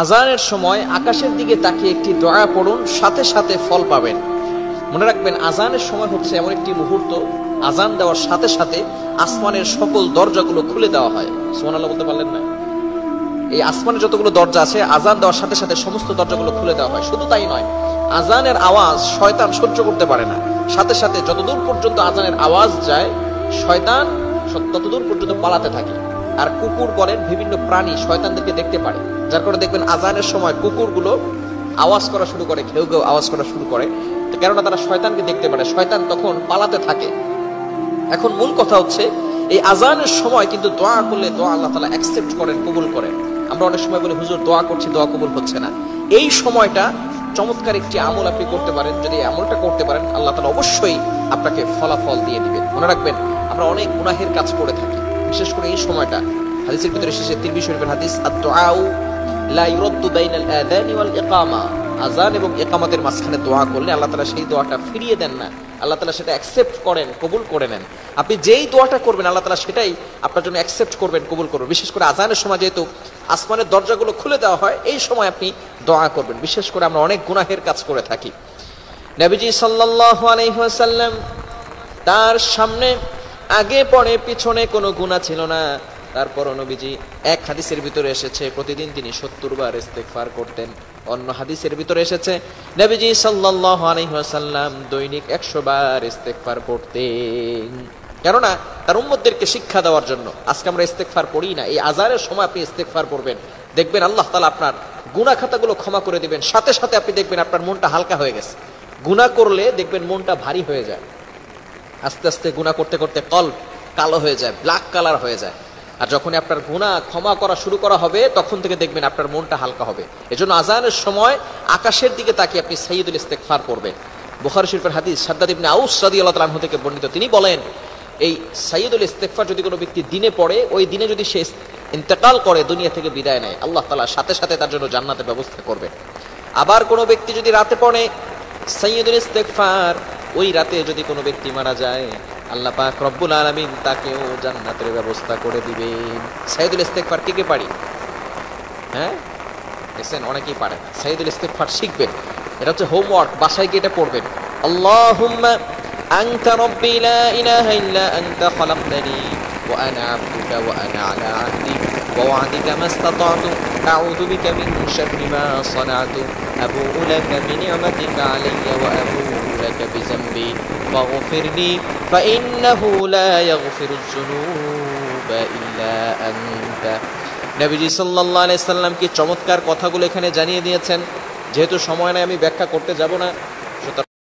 আজানের সময় আকাশের দিকে তাকিয়ে একটি দোয়া পড়ুন, সাথে সাথে ফল পাবেন। মনে রাখবেন, আজানের সময় হচ্ছে এমন একটি মুহূর্ত, আজান দেওয়ার সাথে সাথে আসমানের সকল দরজাগুলো খুলে দেওয়া হয়। সুবহানাল্লাহ বলতে পারলেন না? এই আসমানের যতগুলো দরজা আছে, আজান দেওয়ার সাথে সাথে সমস্ত দরজাগুলো খুলে দেওয়া হয়। শুধু তাই নয়, আজানের আওয়াজ শয়তান সহ্য করতে পারে না। সাথে সাথে যতদূর পর্যন্ত আজানের আওয়াজ যায়, শয়তান ততদূর পর্যন্ত পালাতে থাকে। আর কুকুর বলেন, বিভিন্ন প্রাণী শয়তানদেরকে দেখতে পারে, যার কারণে দেখবেন আজানের সময় কুকুরগুলো আওয়াজ করা শুরু করে, ঘেউ ঘেউ আওয়াজ করা শুরু করে, কেননা তারা শয়তানকে দেখতে পারে। শয়তান তখন পালাতে থাকে। এখন মূল কথা হচ্ছে, এই আজানের সময় কিন্তু দোয়া করলে দোয়া আল্লাহ তাআলা অ্যাকসেপ্ট করেন, কবুল করেন। আমরা অনেক সময় বলি, হুজুর দোয়া করছি, দোয়া কবুল হচ্ছে না। এই সময়টা চমৎকার একটি আমল আপনি করতে পারেন। যদি আমলটা করতে পারেন, আল্লাহ তাআলা অবশ্যই আপনাকে ফলাফল দিয়ে দিবেন। মনে রাখবেন, আমরা অনেক গুনাহের কাজ করে থাকি, বিশেষ করে এই সময়টা। হাদিসের ভিতরে এসেছে, তিরমিজি শরীফের হাদিস, আদ-দুআউ লা ইউরাদ্দু বাইনাল আযানি ওয়াল ইকামা। আযান এবং ইকামতের মাঝখানে দোয়া করলে আল্লাহ তাআলা সেই দোয়াটা ফিরিয়ে দেন না, আল্লাহ তাআলা সেটা অ্যাকসেপ্ট করেন, কবুল করে নেন। আপনি যেই দোয়াটা করবেন, আল্লাহ তাআলা সেটাই আপনার জন্য অ্যাকসেপ্ট করবেন, কবুল করবেন। বিশেষ করে আযানের সময় যেহেতু আসমানের দরজাগুলো খুলে দেওয়া হয়, এই সময় আপনি দোয়া করবেন। বিশেষ করে আমরা অনেক গুনাহের কাজ করে থাকি। নবীজি সাল্লাল্লাহু আলাইহি ওয়াসাল্লাম, তার সামনে আগে পরে পিছনে কোনো গুনাহ ছিল না, তারপরও নবীজি, এক হাদিসের ভিতরে এসেছে প্রতিদিন তিনি 70 বার ইস্তেগফার করতেন। অন্য হাদিসের ভিতরে এসেছে নবীজি সাল্লাল্লাহু আলাইহি ওয়াসাল্লাম দৈনিক 100 বার ইস্তেগফার পড়তেন। কেননা তার উম্মতদেরকে শিক্ষা দেওয়ার জন্য। আজকে আমরা ইস্তেগফার পড়ি না, এই আজানের সময় আপনি ইস্তেগফার পড়বেন, দেখবেন আল্লাহ তাআলা আপনার গুনাহ খাতাগুলো ক্ষমা করে দিবেন। সাথে সাথে আপনি দেখবেন আপনার মনটা হালকা হয়ে গেছে। গুনাহ করলে দেখবেন মনটা ভারী হয়ে যায়, আস্তে আস্তে গুনাহ করতে করতে কলব কালো হয়ে যায়, ব্ল্যাক কালার হয়ে যায়। আর যখনই আপনার গুনাহ ক্ষমা করা শুরু করা হবে, তখন থেকে দেখবেন আপনার মনটা হালকা হবে। এজন্য আজানের সময় আকাশের দিকে তাকিয়ে আপনি সাইয়্যিদুল ইস্তেগফার পড়বেন। বুখারী শরীফের হাদিস, শাদ্দাদ ইবনে আউস রাদিয়াল্লাহু তাআলা আনহু থেকে বর্ণিত, তিনি বলেন, এই সাইয়্যিদুল ইস্তেগফার যদি কোনো ব্যক্তি দিনে পড়ে, ওই দিনে যদি সে ইন্তেকাল করে, দুনিয়া থেকে বিদায় নেয়, আল্লাহ তাআলা সাথে সাথে তার জন্য জান্নাতের ব্যবস্থা করবেন। আবার কোনো ব্যক্তি যদি রাতে পড়ে সাইয়্যিদুল ইস্তেগফার, ওই রাতে যদি কোনো ব্যক্তি মারা যায়, আল্লাহ পাক রব্বুল আলামিন তাকেও জান্নাতের ব্যবস্থা করে দিবেন। সাইয়্যিদুল ইস্তেগফার কে কে পারি? হ্যাঁ, দেখছেন অনেকেই পারে না। সাইয়্যিদুল ইস্তেগফার শিখবেন, এটা হচ্ছে হোমওয়ার্ক, বাসায় গিয়ে এটা পড়বেন। আল্লাহুম্মা আনতা রাব্বি লা ইলাহা ইল্লা আনতা খালাকতানি ওয়া আনা আবদুকা ওয়া আনা আলা আহদি ওয়া ওয়া'দিকা মাস্তাতা'তু আউযু বিকা মিন শাররি মা সানা'তু আবু'ু লাকা বিনি'মাতিকা আলাইয়া ওয়া আবু'ু লাকা বিযামবি ফাগফিরলি ফাইন্নাহু লা ইয়াগফিরুয যুনুবা ইল্লা আনতা। নবীজি সাল্লাল্লাহু আলাইহি সাল্লাম কি চমৎকার কথাগুলো এখানে জানিয়ে দিয়েছেন। যেহেতু সময় নাই, আমি ব্যাখ্যা করতে যাব না।